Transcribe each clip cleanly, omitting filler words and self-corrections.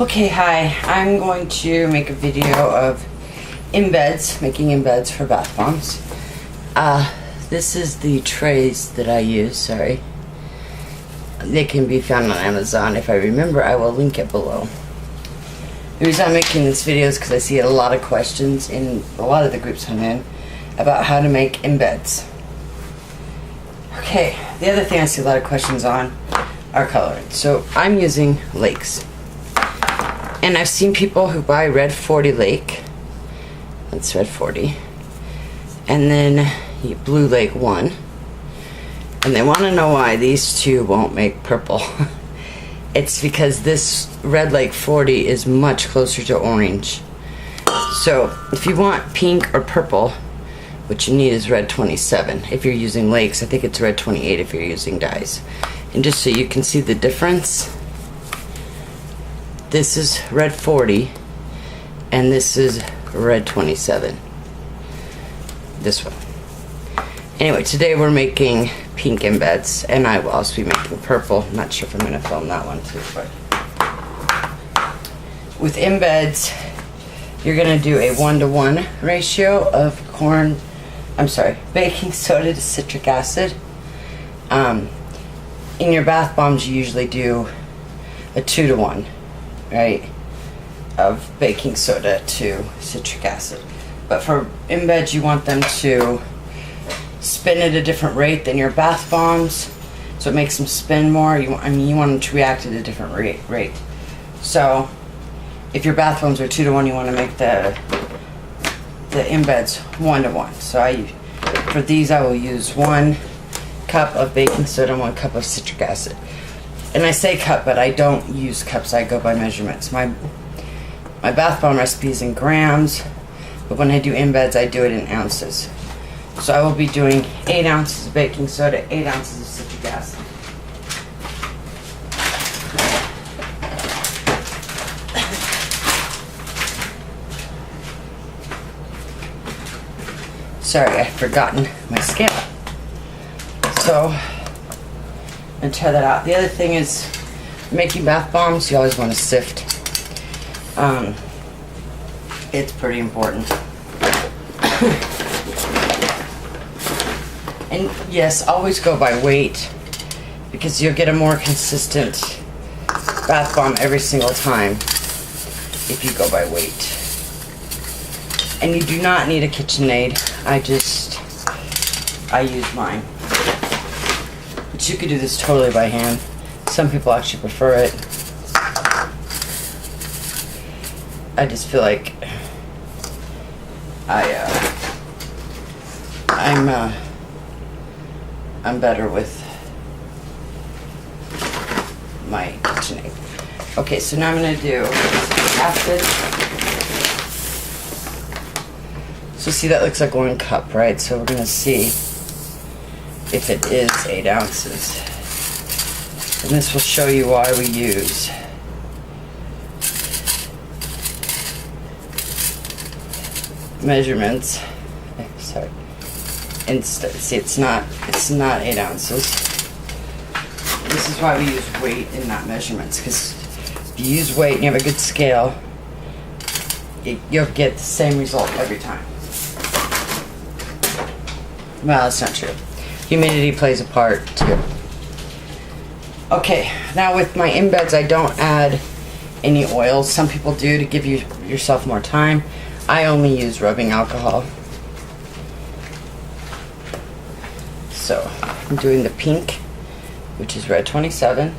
Okay, hi. I'm going to make a video of embeds, making embeds for bath bombs. This is the trays that I use, sorry. They can be found on Amazon. If I remember, I will link it below. The reason I'm making this video is because I see a lot of questions in a lot of the groups I'm in about how to make embeds. Okay, the other thing I see a lot of questions on are coloring. So I'm using lakes. And I've seen people who buy red 40 lake. That's red 40. And then blue lake 1. And they want to know why these two won't make purple. It's because this red lake 40 is much closer to orange. So if you want pink or purple, what you need is red 27. If you're using lakes, I think it's red 28 if you're using dyes. And just so you can see the difference, this is red 40 and this is red 27. This one. Anyway, today we're making pink embeds, and I will also be making purple. I'm not sure if I'm going to film that one too, but with embeds, you're going to do a 1-to-1 ratio of baking soda to citric acid. In your bath bombs, you usually do a 2-to-1, right, of baking soda to citric acid. But for embeds, you want them to spin at a different rate than your bath bombs, so it makes them spin more. You want them to react at a different rate. So if your bath bombs are 2-to-1, you want to make the embeds 1-to-1. So for these I will use 1 cup of baking soda and 1 cup of citric acid. And I say cup, but I don't use cups. I go by measurements. My bath bomb recipe is in grams, but when I do embeds, I do it in ounces. So I will be doing 8 ounces of baking soda, 8 ounces of citric acid. Sorry, I've forgotten my scale. So, I'm going to try that out. The other thing is, making bath bombs, you always want to sift. It's pretty important. And yes, always go by weight, because you'll get a more consistent bath bomb every single time if you go by weight. And you do not need a KitchenAid. I use mine. But you could do this totally by hand. Some people actually prefer it. I just feel like I'm better with my KitchenAid. Okay, so now I'm going to do acid. So see, that looks like 1 cup, right? So we're going to see if it is 8 ounces. And this will show you why we use measurements. Sorry. Instead, see, it's not 8 ounces. This is why we use weight and not measurements, because if you use weight and you have a good scale, you'll get the same result every time. Well, that's not true. Humidity plays a part too. Okay, now with my embeds, I don't add any oils. Some people do to give yourself more time. I only use rubbing alcohol. So I'm doing the pink, which is red 27.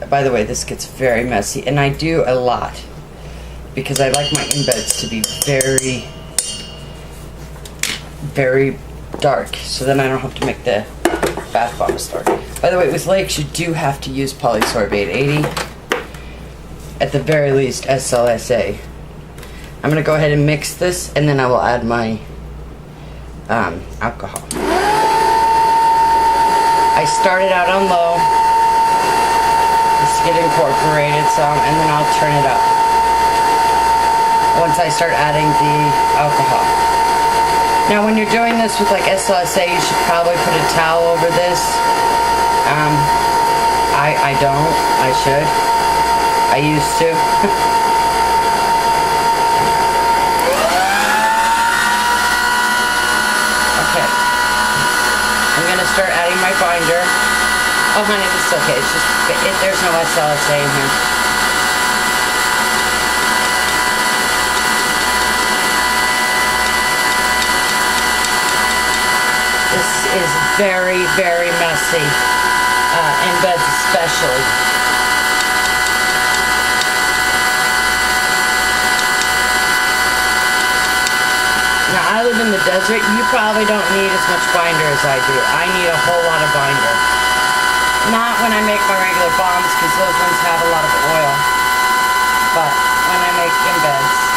By the way, this gets very messy, and I do a lot because I like my embeds to be very, very dark, so then I don't have to make the bath bombs dark. By the way, with lakes, you do have to use polysorbate 80. At the very least, SLSA. I'm going to go ahead and mix this, and then I will add my alcohol. I started out on low, just to get incorporated some, and then I'll turn it up once I start adding the alcohol. Now when you're doing this with like SLSA, you should probably put a towel over this. I don't. I should. I used to. Okay. I'm gonna start adding my binder. Oh honey, this is okay. It's just, there's no SLSA in here. This is very, very messy. Embeds especially. Now I live in the desert. You probably don't need as much binder as I do. I need a whole lot of binder. Not when I make my regular bombs, because those ones have a lot of oil. But when I make embeds.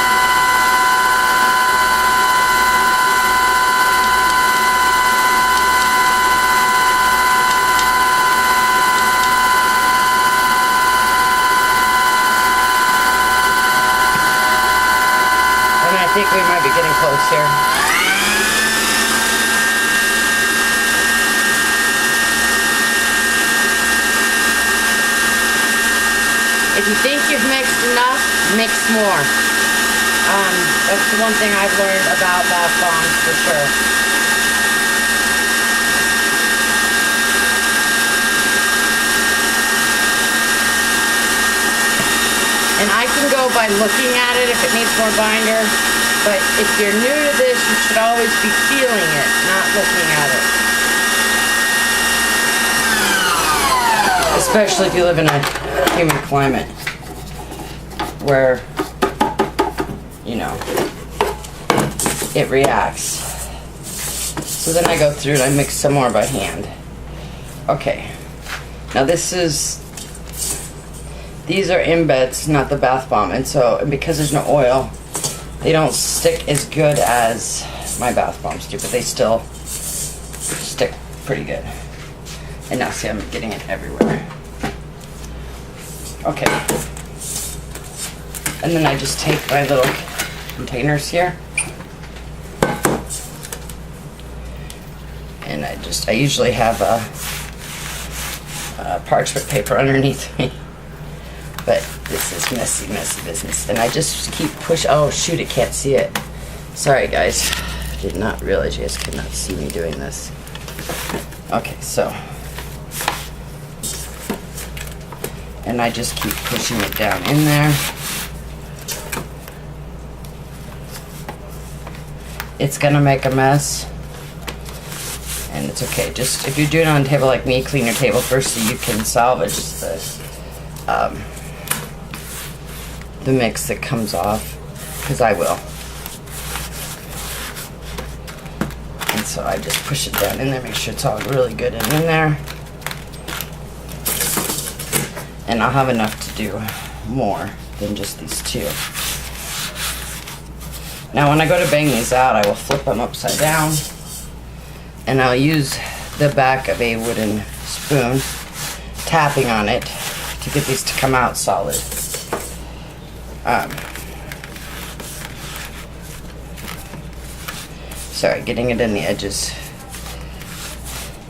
And I think we might be getting close here. If you think you've mixed enough, mix more. That's the one thing I've learned about bath bombs for sure. And I can go by looking at it if it needs more binder, but if you're new to this, you should always be feeling it, not looking at it. Especially if you live in a humid climate where, you know, it reacts. So then I go through and I mix some more by hand. Okay, now these are embeds, not the bath bomb, and because there's no oil, they don't stick as good as my bath bombs do, but they still stick pretty good. And now see, I'm getting it everywhere. Okay. And then I just take my little containers here. And I usually have a parchment paper underneath me. But this is messy, messy business. And I just keep pushing. Oh shoot, I can't see it. Sorry guys. Did not realize you guys could not see me doing this. Okay, so. And I just keep pushing it down in there. It's gonna make a mess. And it's okay. Just, if you're doing it on a table like me, clean your table first so you can salvage the mix that comes off. Because I will. And so I just push it down in there, make sure it's all really good and in there. And I'll have enough to do more than just these two. Now when I go to bang these out, I will flip them upside down. And I'll use the back of a wooden spoon, tapping on it to get these to come out solid. Sorry, getting it in the edges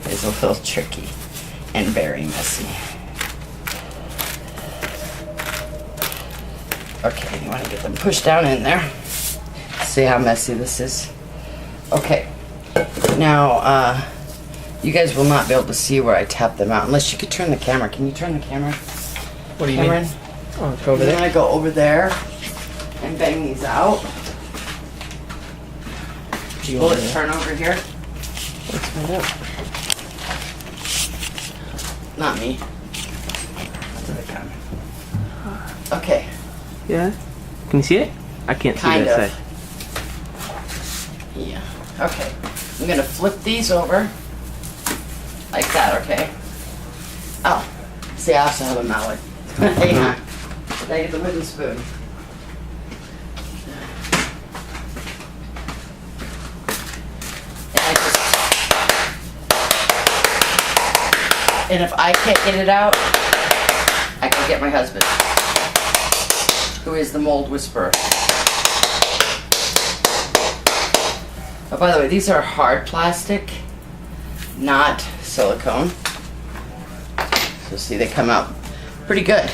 is a little tricky and very messy. Okay, you want to get them pushed down in there. See how messy this is? Okay. Now, you guys will not be able to see where I tap them out unless you could turn the camera. Can you turn the camera? What do you mean? Oh, go over there. I'm gonna go over there and bang these out. Will it turn over here? Let's find out. Not me. Okay. Yeah. Can you see it? I can't see Kind that of. side. Yeah. Okay. I'm gonna flip these over like that. Okay. Oh. See, I also have a mallet. Hang on. Did I get the wooden spoon? And if I can't get it out, I can get my husband, who is the mold whisperer. Oh, by the way, these are hard plastic, not silicone. So see, they come out pretty good.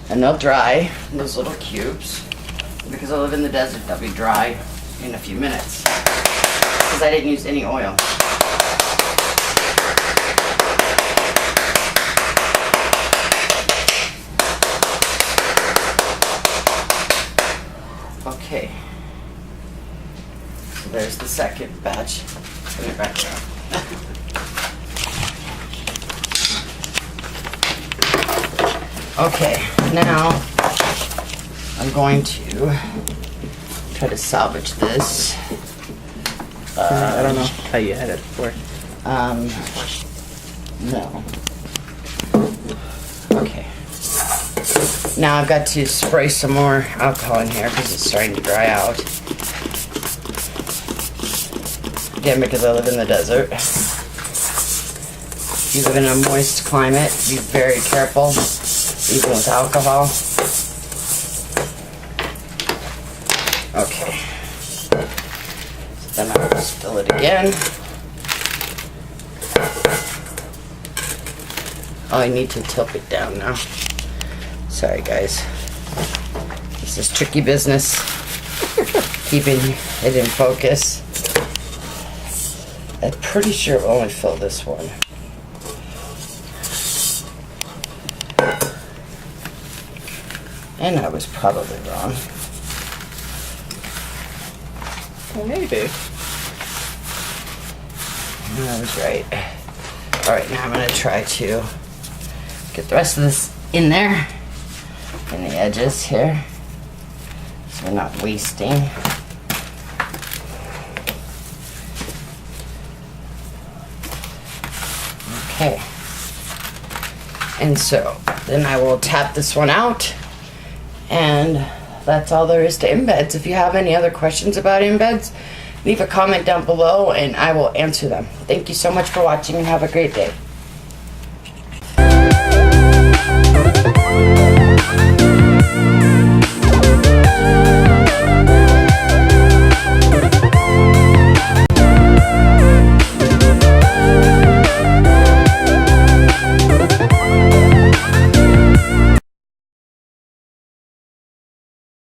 And they'll dry in those little cubes. Because I live in the desert, they'll be dry in a few minutes. Because I didn't use any oil. Okay. So there's the second batch. Put it back down. Okay, now I'm going to try to salvage this. I don't know how you had it before. No. Okay. Now I've got to spray some more alcohol in here because it's starting to dry out. Again, because I live in the desert. If you live in a moist climate, be very careful, even with alcohol. Okay. So then I'll just fill it again. Oh, I need to tilt it down now. Sorry, guys. This is tricky business. Keeping it in focus. I'm pretty sure I'll only fill this one. And I was probably wrong. Well, maybe. I was right. Alright, now I'm going to try to get the rest of this in there. In the edges here. So we're not wasting. Okay. And so, then I will tap this one out. And that's all there is to embeds. If you have any other questions about embeds, leave a comment down below and I will answer them. Thank you so much for watching and have a great day.